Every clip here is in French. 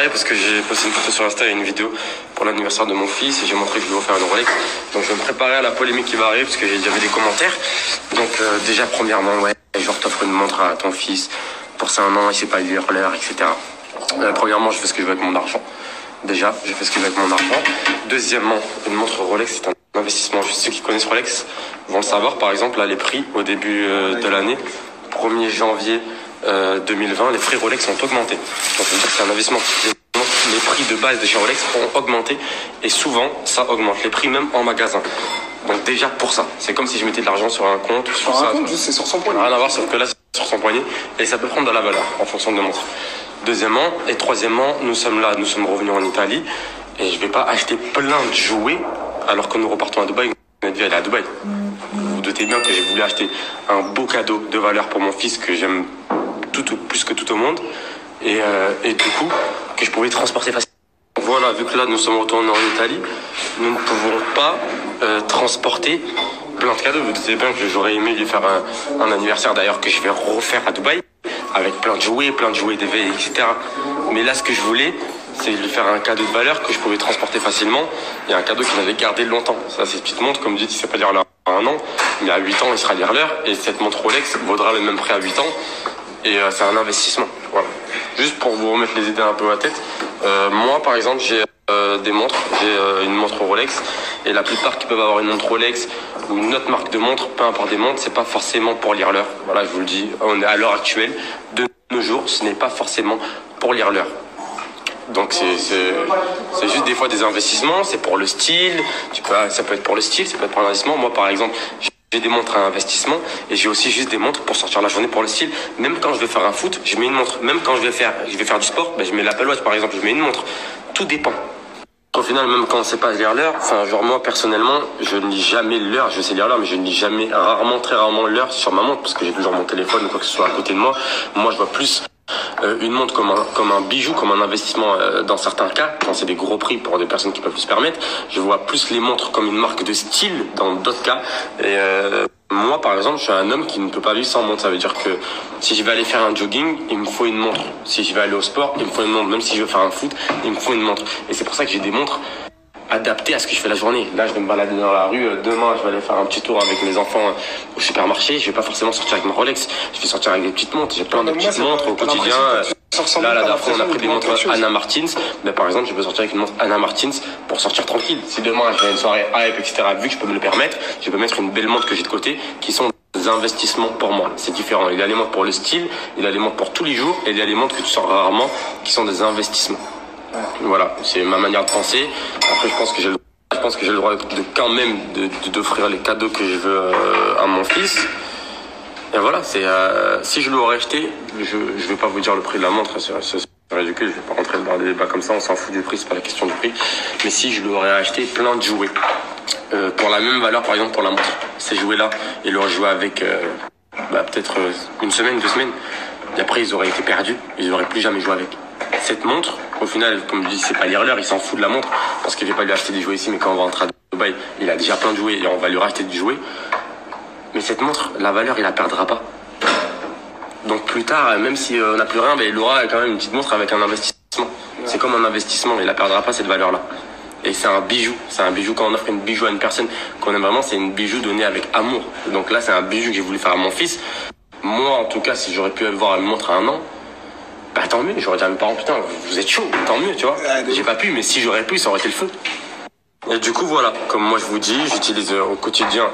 préparé parce que j'ai posté une photo sur Insta et une vidéo pour l'anniversaire de mon fils et j'ai montré que je vais refaire une Rolex. Donc je vais me préparer à la polémique qui va arriver parce que j'ai déjà vu des commentaires. Donc déjà premièrement, ouais, genre t'offres une montre à ton fils pour 5 ans, il sait pas lire l'heure, etc. Premièrement, je fais ce que je veux avec mon argent. Déjà, je fais ce que je veux avec mon argent. Deuxièmement, une montre Rolex, c'est un investissement. Juste ceux qui connaissent Rolex vont le savoir. Par exemple, là, les prix au début de l'année, 1er janvier 2020, les prix Rolex ont augmenté. Donc, ça veut dire que c'est un investissement. Les prix de base de chez Rolex ont augmenté et souvent, ça augmente. Les prix même en magasin. Donc déjà, pour ça, c'est comme si je mettais de l'argent sur un compte. Sur un compte, juste c'est sur son poignet. Rien à voir, sauf que là, c'est sur son poignet et ça peut prendre de la valeur en fonction de montre. Deuxièmement et troisièmement, nous sommes revenus en Italie et je vais pas acheter plein de jouets alors que nous repartons à Dubaï. Notre vie, elle est à Dubaï. Vous vous doutez bien que j'ai voulu acheter un beau cadeau de valeur pour mon fils que j'aime plus que tout au monde et du coup que je pouvais transporter facilement. Voilà, vu que là nous sommes retournés en Italie, nous ne pouvons pas transporter plein de cadeaux. Vous doutez bien que j'aurais aimé lui faire un anniversaire d'ailleurs que je vais refaire à Dubaï avec plein de jouets d'éveil, etc. Mais là ce que je voulais, c'est lui faire un cadeau de valeur que je pouvais transporter facilement et un cadeau qu'il avait gardé longtemps. Ça, c'est une petite montre, comme je dis, il ne sait pas lire l'heure à 1 an, mais à 8 ans, il sera lire l'heure et cette montre Rolex vaudra le même prix à 8 ans et c'est un investissement. Voilà. Juste pour vous remettre les idées un peu à la tête, moi par exemple, j'ai des montres, j'ai une montre Rolex et la plupart qui peuvent avoir une montre Rolex ou une autre marque de montre, peu importe des montres, c'est pas forcément pour lire l'heure. Voilà, je vous le dis, on est à l'heure actuelle, de nos jours, ce n'est pas forcément pour lire l'heure. Donc c'est juste des fois des investissements, c'est pour le style, ça peut être pour le style, ça peut être pour l'investissement. Moi par exemple, j'ai des montres à investissement et j'ai aussi juste des montres pour sortir la journée pour le style. Même quand je vais faire un foot, je mets une montre. Même quand je vais faire du sport, je mets l'Apple Watch par exemple, je mets une montre. Tout dépend. Au final, même quand on ne sait pas lire l'heure, genre moi personnellement, je ne lis jamais l'heure, je sais lire l'heure, mais je ne lis jamais, très rarement l'heure sur ma montre parce que j'ai toujours mon téléphone ou quoi que ce soit à côté de moi. Moi je vois plus une montre comme un bijou, comme un investissement dans certains cas, quand c'est des gros prix pour des personnes qui peuvent se permettre. Je vois plus les montres comme une marque de style dans d'autres cas. Et moi, par exemple, je suis un homme qui ne peut pas vivre sans montre. Ça veut dire que si je vais aller faire un jogging, il me faut une montre. Si je vais aller au sport, il me faut une montre. Même si je veux faire un foot, il me faut une montre. Et c'est pour ça que j'ai des montres adapté à ce que je fais la journée. Là, je vais me balader dans la rue. Demain, je vais aller faire un petit tour avec mes enfants au supermarché. Je vais pas forcément sortir avec ma Rolex. Je vais sortir avec des petites montres. J'ai plein de petites montres au quotidien. Là, la dernière fois, on a pris des montres Anna Martins. Mais par exemple, je peux sortir avec une montre Anna Martins pour sortir tranquille. Si demain, je vais à une soirée hype, etc., vu que je peux me le permettre, je peux mettre une belle montre que j'ai de côté qui sont des investissements pour moi. C'est différent. Il y a les montres pour le style, il y a les montres pour tous les jours et il y a les montres que tu sors rarement qui sont des investissements. Voilà, c'est ma manière de penser. Après, je pense que j'ai le droit quand même d'offrir les cadeaux que je veux à mon fils. Et voilà, si je l'aurais acheté, je vais pas vous dire le prix de la montre, c'est ridicule, je vais pas rentrer dans des débats comme ça, on s'en fout du prix, c'est pas la question du prix. Mais si je l'aurais acheté plein de jouets, pour la même valeur, par exemple pour la montre, ces jouets-là, ils l'auraient joué avec peut-être une semaine, 2 semaines, et après ils auraient été perdus, ils auraient plus jamais joué avec. Cette montre, au final, comme je dis, c'est pas lire l'heure, il s'en fout de la montre, parce que je vais pas lui acheter des jouets ici, mais quand on va rentrer à Dubaï, il a déjà plein de jouets et on va lui racheter des jouets. Mais cette montre, la valeur, il la perdra pas. Donc plus tard, même si on n'a plus rien, il aura quand même une petite montre avec un investissement. C'est comme un investissement, il la perdra pas cette valeur-là. Et c'est un bijou, quand on offre une bijou à une personne qu'on aime vraiment, c'est une bijou donnée avec amour. Donc là, c'est un bijou que j'ai voulu faire à mon fils. Moi, en tout cas, si j'aurais pu avoir une montre à 1 an, tant mieux, j'aurais dit à mes parents, putain, vous êtes chaud, tant mieux, tu vois. J'ai pas pu, mais si j'aurais pu, ça aurait été le feu. Et du coup, voilà, comme moi je vous dis, j'utilise au quotidien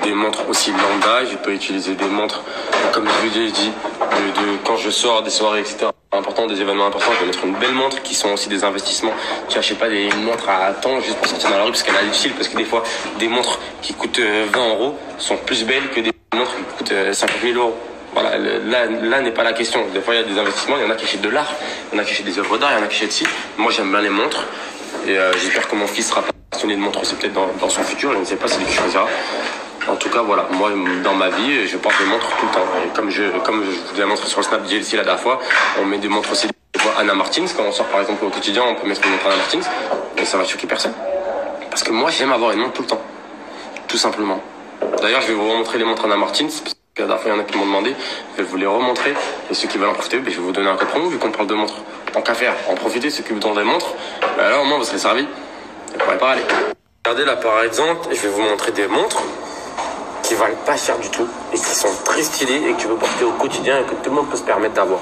des montres aussi lambda. Je peux utiliser des montres, comme je vous ai dit, quand je sors, des soirées, etc. Importants, des événements importants, je vais mettre une belle montre qui sont aussi des investissements. Tu achètes pas des montres à temps juste pour sortir dans la rue parce qu'elle a du style, parce que des fois, des montres qui coûtent 20 € sont plus belles que des montres qui coûtent 50 000 €. Voilà, là n'est pas la question. Des fois, il y a des investissements, il y en a qui achètent de l'art, il y en a qui achètent des œuvres d'art, il y en a qui achètent ci. Moi, j'aime bien les montres et j'espère que mon fils sera passionné de montres aussi peut-être dans son futur. Je ne sais pas, c'est lui qui choisira. En tout cas, voilà, moi, dans ma vie, je porte des montres tout le temps. Et comme je vous ai montré sur le Snap GLC la dernière fois, on met des montres aussi, des fois Anna Martins. Quand on sort par exemple au quotidien, on peut mettre une montre Anna Martins et ça va choquer personne. Parce que moi, j'aime avoir une montre tout le temps. Tout simplement. D'ailleurs, je vais vous remontrer les montres Anna Martins. La dernière fois, il y en a qui m'ont demandé, je vais vous les remontrer. Et ceux qui veulent en profiter, je vais vous donner un code promo vu qu'on parle de montres. Tant qu'à faire, en profiter, ceux qui vous tendent des montres, bah là au moins vous serez servi. Vous pourrez pas aller. Regardez là par exemple, je vais vous montrer des montres qui valent pas cher du tout et qui sont très stylées et que tu peux porter au quotidien et que tout le monde peut se permettre d'avoir.